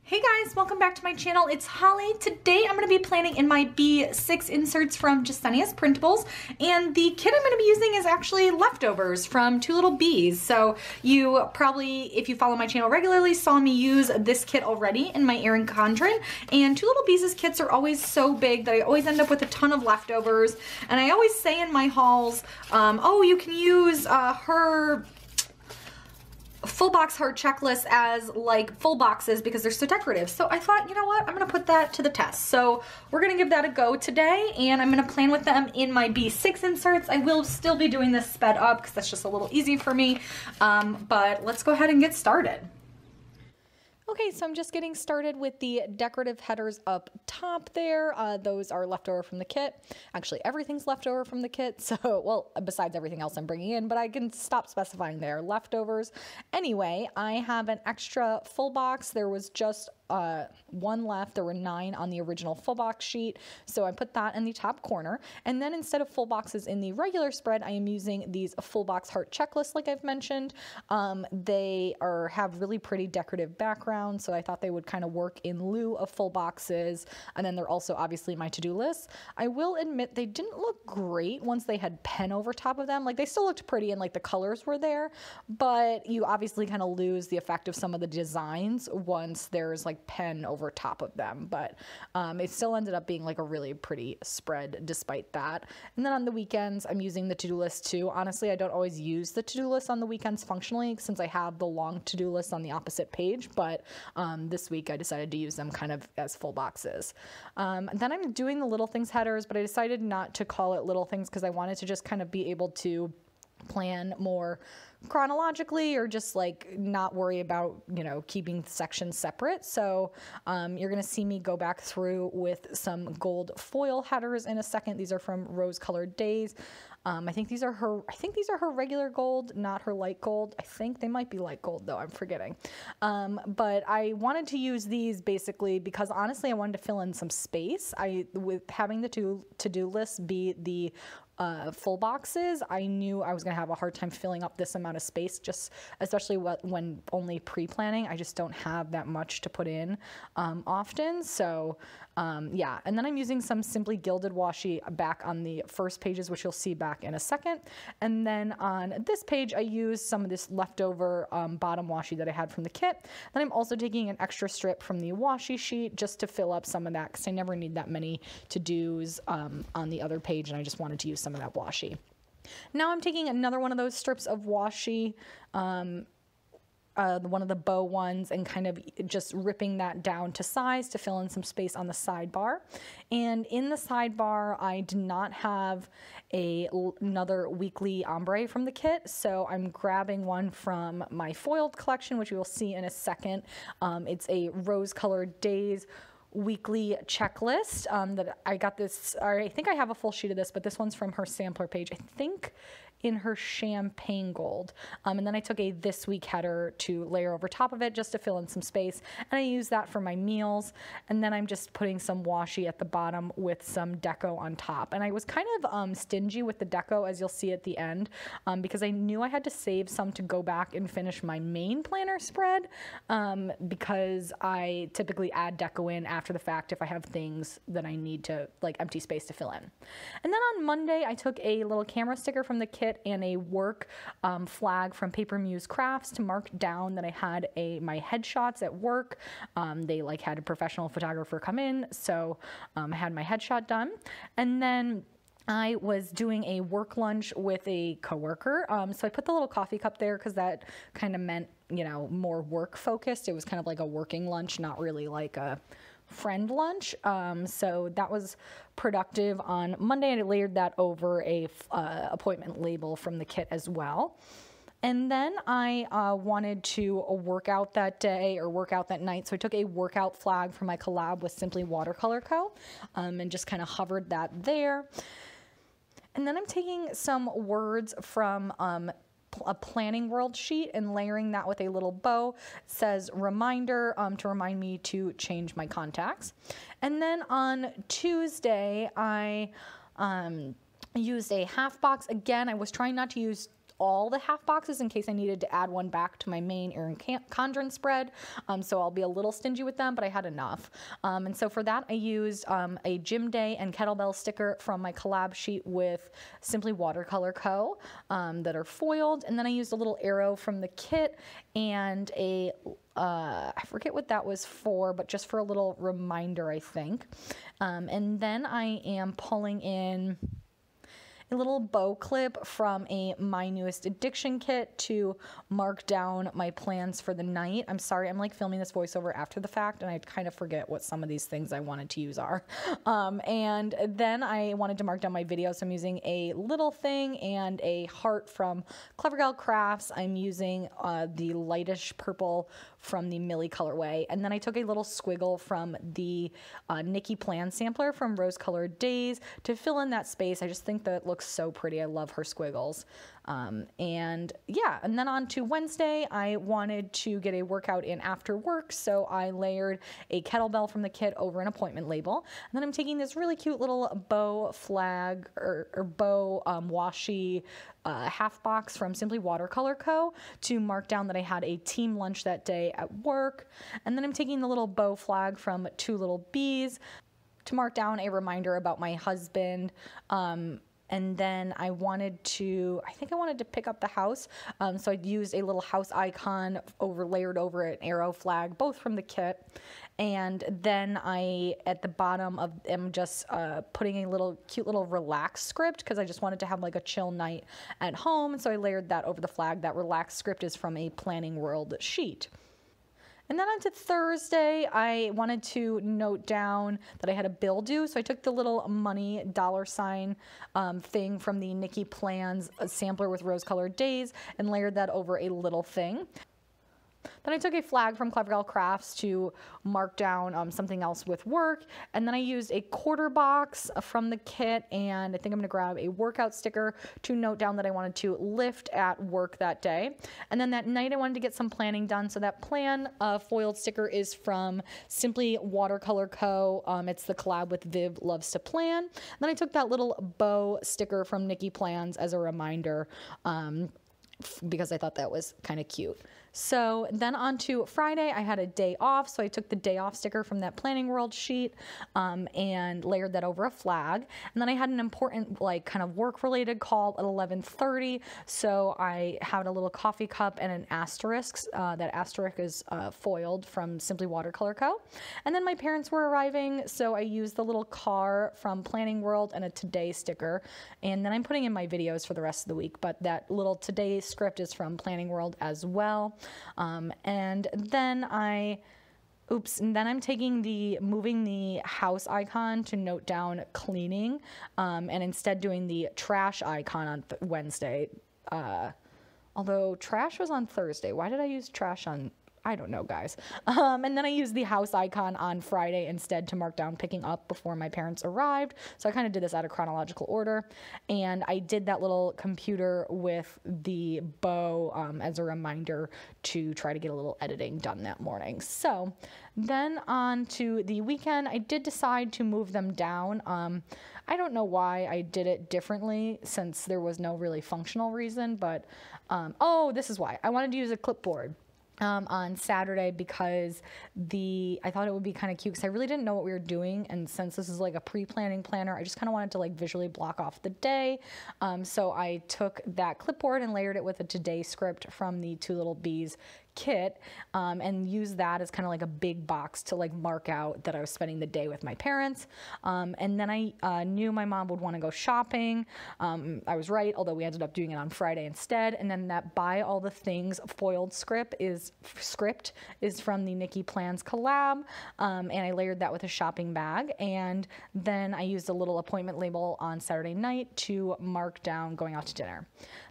Hey guys, welcome back to my channel. It's Holly. Today I'm going to be planning in my B6 inserts from Jesenia's Printables, and the kit I'm going to be using is actually leftovers from Two Lil Bees. So you probably, if you follow my channel regularly, saw me use this kit already in my Erin Condren, and Two Lil Bees' kits are always so big that I always end up with a ton of leftovers, and I always say in my hauls, oh, you can use her full box heart checklist as like full boxes because they're so decorative. So I thought, you know what, I'm gonna put that to the test. So we're gonna give that a go today, and I'm gonna plan with them in my B6 inserts. I will still be doing this sped up because that's just a little easy for me, but let's go ahead and get started. Okay, so I'm just getting started with the decorative headers up top there. Those are leftover from the kit. Actually, everything's leftover from the kit. So, well, besides everything else I'm bringing in, but I can stop specifying they're leftovers. Anyway, I have an extra full box. There was just one left. There were 9 on the original full box sheet, so I put that in the top corner. And then instead of full boxes in the regular spread, I am using these full box heart checklists like I've mentioned. They have really pretty decorative backgrounds, so I thought they would kind of work in lieu of full boxes. And then they're also obviously my to-do list. I will admit they didn't look great once they had pen over top of them. Like, they still looked pretty and like the colors were there, but you obviously kind of lose the effect of some of the designs once there's like pen over top of them. But it still ended up being like a really pretty spread despite that. And then on the weekends, I'm using the to-do list too. Honestly, I don't always use the to-do list on the weekends functionally since I have the long to-do list on the opposite page, but this week I decided to use them kind of as full boxes. Then I'm doing the little things headers, but I decided not to call it little things because I wanted to just kind of be able to plan more chronologically or just like not worry about, you know, keeping sections separate. So you're going to see me go back through with some gold foil headers in a second. These are from Rose Colored Days. I think these are her regular gold, not her light gold. I think they might be light gold though, I'm forgetting. But I wanted to use these basically because honestly I wanted to fill in some space. With having the to-do list be the full boxes, I knew I was going to have a hard time filling up this amount of space, just especially when only pre-planning. I just don't have that much to put in often. So yeah, and then I'm using some Simply Gilded washi back on the first pages, which you'll see back in a second. And then on this page, I used some of this leftover bottom washi that I had from the kit. Then I'm also taking an extra strip from the washi sheet just to fill up some of that because I never need that many to-dos on the other page, and I just wanted to use some of that washi. Now I'm taking another one of those strips of washi, one of the bow ones, and kind of just ripping that down to size to fill in some space on the sidebar. And in the sidebar, I did not have another weekly ombre from the kit, so I'm grabbing one from my foiled collection, which you will see in a second. It's a Rose Colored Days weekly checklist that I got this, or I think I have a full sheet of this, but this one's from her sampler page, I think in her champagne gold. And then I took a this week header to layer over top of it just to fill in some space, and I use that for my meals. And then I'm just putting some washi at the bottom with some deco on top. And I was kind of stingy with the deco, as you'll see at the end, because I knew I had to save some to go back and finish my main planner spread, because I typically add deco in after the fact if I have things that I need to, like, empty space to fill in. And then on Monday, I took a little camera sticker from the kit and a work flag from Paper Muse Crafts to mark down that I had my headshots at work. They like had a professional photographer come in, so I had my headshot done. And then I was doing a work lunch with a coworker, so I put the little coffee cup there because that kind of meant, you know, more work focused. It was kind of like a working lunch, not really like a friend lunch. So that was productive on Monday, and I layered that over a appointment label from the kit as well. And then I wanted to work out that day or work out that night, so I took a workout flag from my collab with Simply Watercolor Co. And just kind of hovered that there. And then I'm taking some words from a planning world sheet and layering that with a little bow. It says reminder to remind me to change my contacts. And then on Tuesday, I used a half box. Again, I was trying not to use all the half boxes in case I needed to add one back to my main Erin Condren spread. So I'll be a little stingy with them, but I had enough. And so for that, I used a Gym Day and Kettlebell sticker from my collab sheet with Simply Watercolor Co. That are foiled. And then I used a little arrow from the kit and a I forget what that was for, but just for a little reminder, I think. And then I am pulling in a little bow clip from a My Newest Addiction kit to mark down my plans for the night. I'm sorry, I'm like filming this voiceover after the fact, and I kind of forget what some of these things I wanted to use are. And then I wanted to mark down my video, so I'm using a little thing and a heart from Clever Gal Crafts. I'm using the lightish purple from the Millie colorway. And then I took a little squiggle from the Nikki Plan sampler from Rose Colored Days to fill in that space. I just think that it looks so pretty. I love her squiggles. And yeah, and then on to Wednesday, I wanted to get a workout in after work, so I layered a kettlebell from the kit over an appointment label. And then I'm taking this really cute little bow flag or bow washi half box from Simply Watercolor Co. to mark down that I had a team lunch that day at work. And then I'm taking the little bow flag from Two Lil Bees to mark down a reminder about my husband. And then I wanted to pick up the house. So I used a little house icon layered over an arrow flag, both from the kit. And then I, at the bottom of, am just putting a cute little relax script because I just wanted to have like a chill night at home. And so I layered that over the flag. That relax script is from a Planning World sheet. And then on to Thursday, I wanted to note down that I had a bill due. So I took the little money dollar sign thing from the Nikki Plans sampler with Rose Colored Days and layered that over a little thing. Then I took a flag from Clever Gal Crafts to mark down something else with work. And then I used a quarter box from the kit, and I think I'm going to grab a workout sticker to note down that I wanted to lift at work that day. And then that night I wanted to get some planning done. So that plan foiled sticker is from Simply Watercolor Co. It's the collab with Viv Loves to Plan. And then I took that little bow sticker from Nikki Plans as a reminder because I thought that was kind of cute. So then on to Friday, I had a day off. So I took the day off sticker from that Planning World sheet and layered that over a flag. And then I had an important like kind of work related call at 11:30. So I had a little coffee cup and an asterisk. That asterisk is foiled from Simply Watercolor Co. And then my parents were arriving. So I used the little car from Planning World and a Today sticker. And then I'm putting in my videos for the rest of the week. But that little Today script is from Planning World as well. And then I'm moving the house icon to note down cleaning, and instead doing the trash icon on Wednesday. Although trash was on Thursday. Why did I use trash on? I don't know, guys. And then I used the house icon on Friday instead to mark down picking up before my parents arrived. So I kind of did this out of chronological order. And I did that little computer with the bow as a reminder to try to get a little editing done that morning. So then on to the weekend, I did decide to move them down. I don't know why I did it differently since there was no really functional reason, but oh, this is why. I wanted to use a clipboard on Saturday because I thought it would be kind of cute because I really didn't know what we were doing, and since this is like a pre-planning planner, I just kind of wanted to like visually block off the day. So I took that clipboard and layered it with a Today script from the Two Lil Bees kit and used that as kind of like a big box to like mark out that I was spending the day with my parents. And then I knew my mom would want to go shopping. I was right, although we ended up doing it on Friday instead. And then that Buy All the Things foiled script is from the Nikki Plans collab. And I layered that with a shopping bag. And then I used a little appointment label on Saturday night to mark down going out to dinner.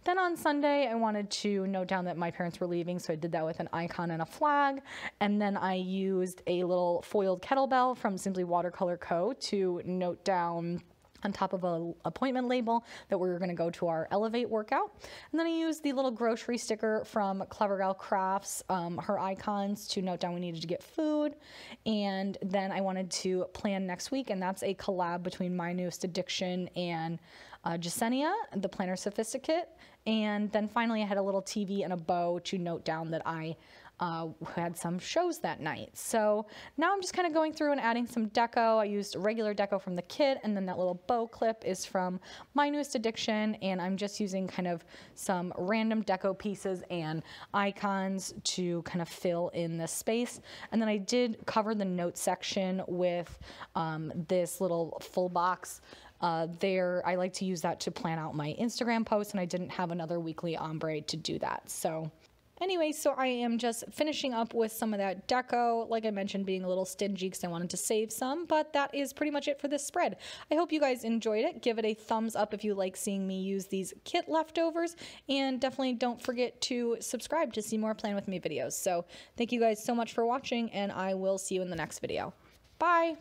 Then on Sunday, I wanted to note down that my parents were leaving, so I did that with an icon and a flag. And then I used a little foiled kettlebell from Simply Watercolor Co. to note down on top of a appointment label that we were going to go to our Elevate workout. And then I used the little grocery sticker from Clever Gal Crafts, her icons, to note down we needed to get food. And then I wanted to plan next week, and that's a collab between My Newest Addiction and Jesenia, the Planner Sophisticate. And then finally I had a little TV and a bow to note down that I had some shows that night. So now I'm just kind of going through and adding some deco. I used regular deco from the kit, and then that little bow clip is from My Newest Addiction, and I'm just using kind of some random deco pieces and icons to kind of fill in this space. And then I did cover the note section with this little full box there. I like to use that to plan out my Instagram posts, and I didn't have another weekly ombre to do that. So anyway, so I am just finishing up with some of that deco, like I mentioned, being a little stingy because I wanted to save some, but that is pretty much it for this spread. I hope you guys enjoyed it. Give it a thumbs up if you like seeing me use these kit leftovers, and definitely don't forget to subscribe to see more Plan With Me videos. So thank you guys so much for watching, and I will see you in the next video. Bye!